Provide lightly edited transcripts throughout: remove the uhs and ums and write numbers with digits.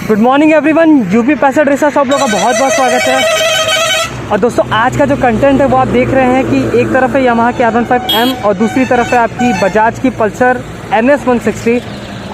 Good morning everyone, UP 65 racers आप लोग का बहुत बहुत स्वागत है। और दोस्तों आज का जो कंटेंट है वो आप देख रहे हैं कि एक तरफ है यामाहा की R15M और दूसरी तरफ है आपकी बजाज की पल्सर NS 160।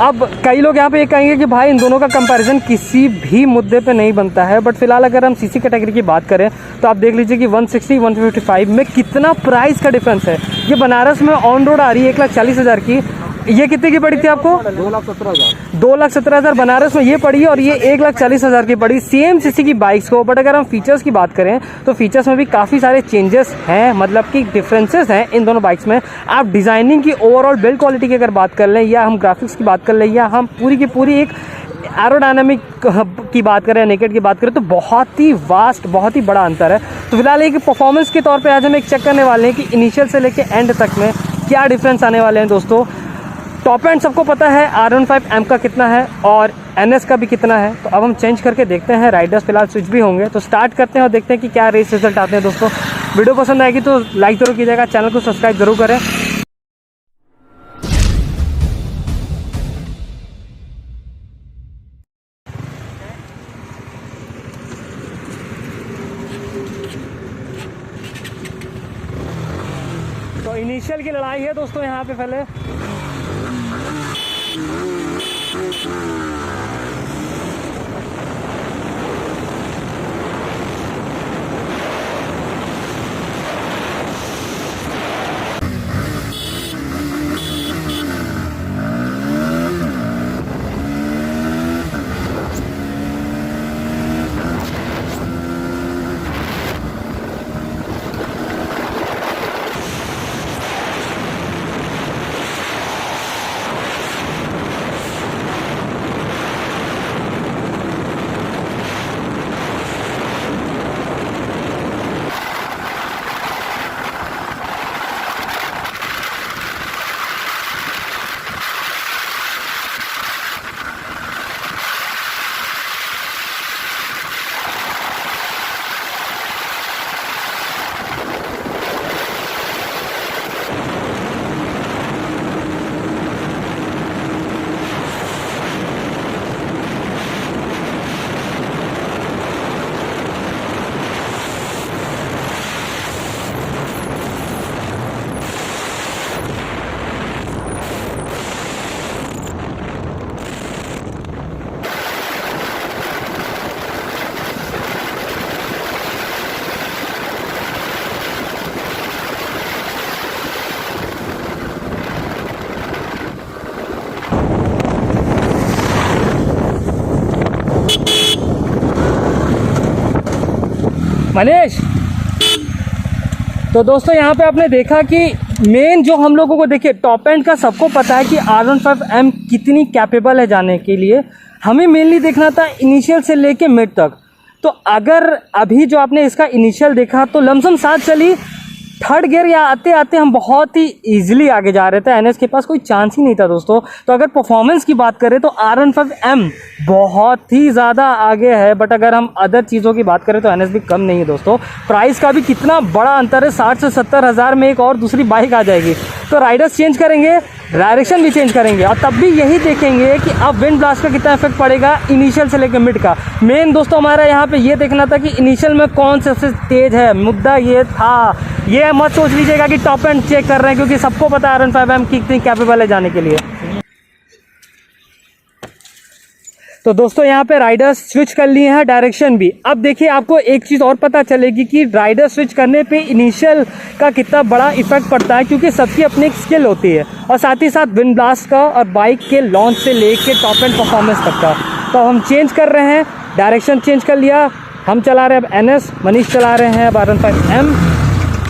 अब कई लोग यहाँ पे ये कहेंगे कि भाई इन दोनों का कंपैरिजन किसी भी मुद्दे पे नहीं बनता है, बट फिलहाल अगर हम सीसी कैटेगरी की बात करें तो आप देख लीजिए कि 160 155 में कितना प्राइस का डिफरेंस है। ये बनारस में ऑन रोड आ रही है 1,40,000 की, ये कितने की पड़ी थी आपको? 2,17,000। 2,17,000 बनारस में ये पड़ी है और ये 1,40,000 की पड़ी सेम सीसी की बाइक्स को। बट अगर हम फीचर्स की बात करें तो फीचर्स में भी काफ़ी सारे चेंजेस हैं, मतलब कि डिफरेंसेस हैं इन दोनों बाइक्स में। आप डिज़ाइनिंग की ओवरऑल बिल्ड क्वालिटी की अगर बात कर लें या हम ग्राफिक्स की बात कर लें या हम पूरी की पूरी एक एरोडायनामिक की बात करें, नेकेड की बात करें, तो बहुत ही वास्ट, बहुत ही बड़ा अंतर है। तो फिलहाल एक परफॉर्मेंस के तौर पे आज हम एक चेक करने वाले हैं कि इनिशियल से लेके एंड तक में क्या डिफरेंस आने वाले हैं। दोस्तों टॉप एंड सबको पता है R15M का कितना है और NS का भी कितना है, तो अब हम चेंज करके देखते हैं। राइडर्स फिलहाल स्विच भी होंगे, तो स्टार्ट करते हैं और देखते हैं कि क्या रेस रिजल्ट आते हैं। दोस्तों वीडियो पसंद आएगी तो लाइक जरूर कीजिएगा, चैनल को सब्सक्राइब जरूर करें। तो इनिशियल की लड़ाई है दोस्तों यहाँ पे पहले। मनीष, तो दोस्तों यहाँ पे आपने देखा कि मेन जो हम लोगों को, देखिए टॉप एंड का सबको पता है कि R15M कितनी कैपेबल है जाने के लिए। हमें मेनली देखना था इनिशियल से लेके मिड तक। तो अगर अभी जो आपने इसका इनिशियल देखा तो लमसम साथ चली, थर्ड गियर या आते आते हम बहुत ही इजीली आगे जा रहे थे। NS के पास कोई चांस ही नहीं था दोस्तों। तो अगर परफॉर्मेंस की बात करें तो R15M बहुत ही ज़्यादा आगे है, बट अगर हम अदर चीज़ों की बात करें तो NS भी कम नहीं है दोस्तों। प्राइस का भी कितना बड़ा अंतर है, 60 से 70 हज़ार में एक और दूसरी बाइक आ जाएगी। तो राइडर्स चेंज करेंगे, डायरेक्शन भी चेंज करेंगे और तब भी यही देखेंगे कि अब विंड ब्लास्ट का कितना इफेक्ट पड़ेगा इनिशियल से लेकर मिड का। मेन दोस्तों हमारा यहाँ पे ये देखना था कि इनिशियल में कौन सबसे तेज है, मुद्दा ये था। ये मत सोच लीजिएगा कि टॉप एंड चेक कर रहे हैं, क्योंकि सबको पता है R15M कितनी कैपेबल है जाने के लिए। तो दोस्तों यहाँ पे राइडर्स स्विच कर लिए हैं, डायरेक्शन भी। अब देखिए आपको एक चीज़ और पता चलेगी कि राइडर स्विच करने पे इनिशियल का कितना बड़ा इफेक्ट पड़ता है, क्योंकि सबकी अपनी एक स्किल होती है और साथ ही साथ विंड ब्लास्ट का और बाइक के लॉन्च से लेके टॉप एंड परफॉर्मेंस तक का। तो हम चेंज कर रहे हैं, डायरेक्शन चेंज कर लिया। हम चला रहे हैं अब NS, मनीष चला रहे हैं अब R15M।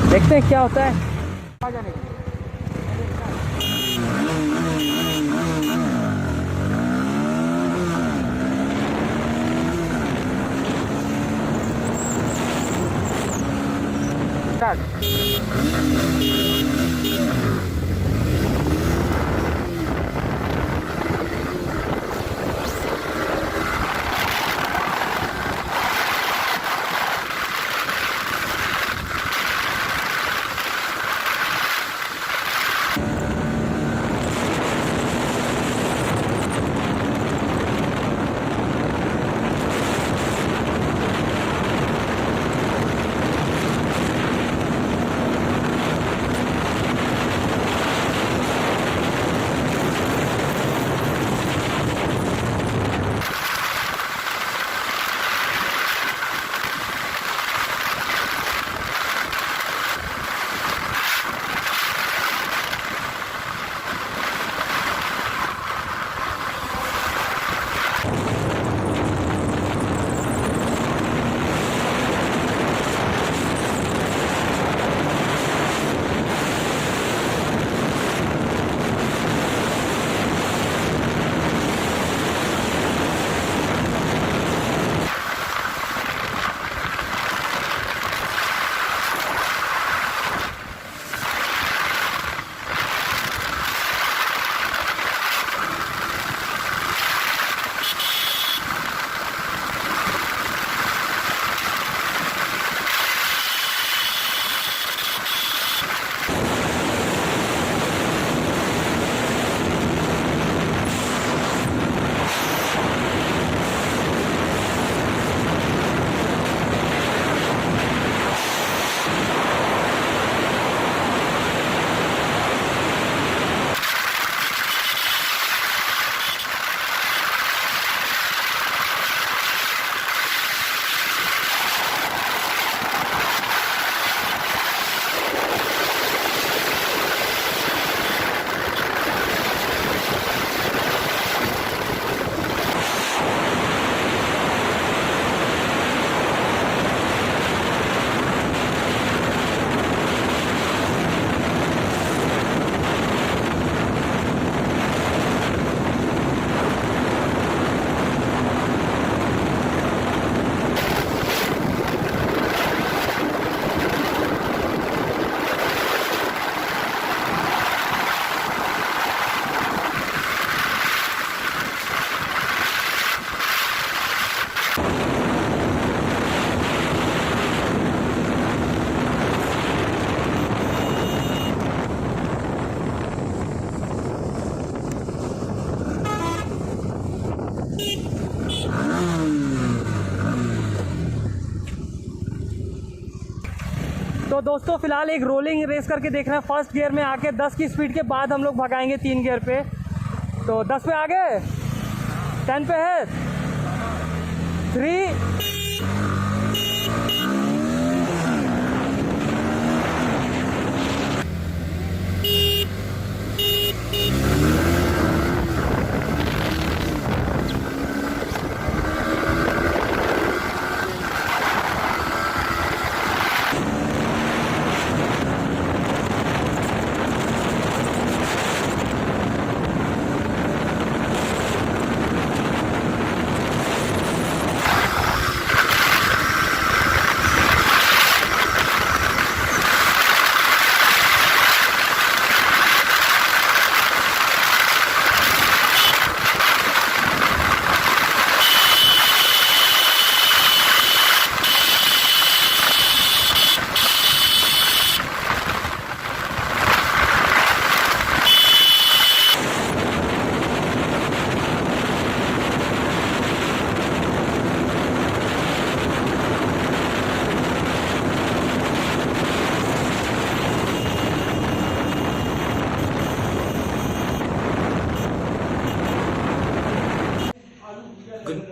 देखते हैं क्या होता है। तो दोस्तों फिलहाल एक रोलिंग रेस करके देख रहे हैं। फर्स्ट गियर में आके 10 की स्पीड के बाद हम लोग भगाएंगे 3 गियर पे। तो 10 पे आ गए, 10 पे है, 3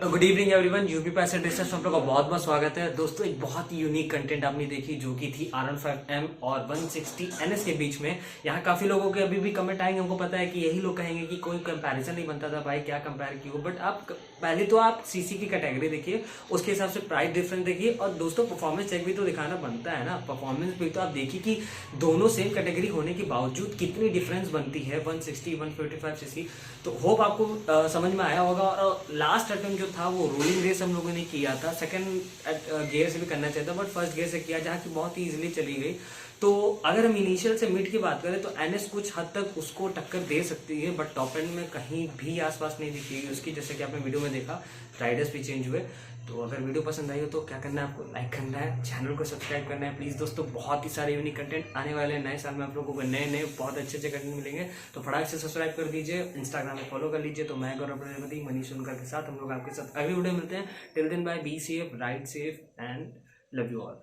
गुड इवनिंग एवरीवन, यूपी पैसे ड्रेसर्स में आप लोग का बहुत बहुत स्वागत है। दोस्तों एक बहुत ही यूनिक कंटेंट आपने देखी जो कि थी R15M और 160 NS के बीच में। यहाँ काफी लोगों के अभी भी कमेंट आएंगे, हमको पता है कि यही लोग कहेंगे कि कोई कंपैरिजन नहीं बनता था भाई, क्या कंपेयर किया। बट आप पहले तो आप सीसी की कैटेगरी देखिए, उसके हिसाब से प्राइस डिफरेंस देखिए, और दोस्तों परफॉर्मेंस चेक भी तो दिखाना बनता है ना। परफॉर्मेंस भी तो आप देखिए कि दोनों सेम कैटेगरी होने के बावजूद कितनी डिफरेंस बनती है 160 155 सीसी। तो होप आपको समझ में आया होगा। और लास्ट अटेम्प्ट जो था वो रोलिंग रेस हम लोगों ने किया था, सेकंड गियर से भी करना चाहिए था बट फर्स्ट गियर से किया, जहाँ की बहुत ही इजीली चली गई। तो अगर हम इनिशियल से मिड की बात करें तो एनएस कुछ हद तक उसको टक्कर दे सकती है, बट टॉप एंड में कहीं भी आसपास नहीं दिखेगी उसकी, जैसे कि आपने वीडियो में देखा राइडर्स भी चेंज हुए। तो अगर वीडियो पसंद आई हो तो क्या करना है, आपको लाइक करना है, चैनल को सब्सक्राइब करना है प्लीज। दोस्तों बहुत ही सारे यूनिक कंटेंट आने वाले हैं, नए साल में आप लोगों को नए नए बहुत अच्छे अच्छे कंटेंट मिलेंगे। तो फटाक से सब्सक्राइब कर दीजिए, इंस्टाग्राम में फॉलो कर लीजिए। तो मैं गौरव प्रजापति, मनीष उनकर के साथ हम लोग आपके साथ अगले वीडियो मिलते हैं। Till then bye, be safe, ride safe and love you all.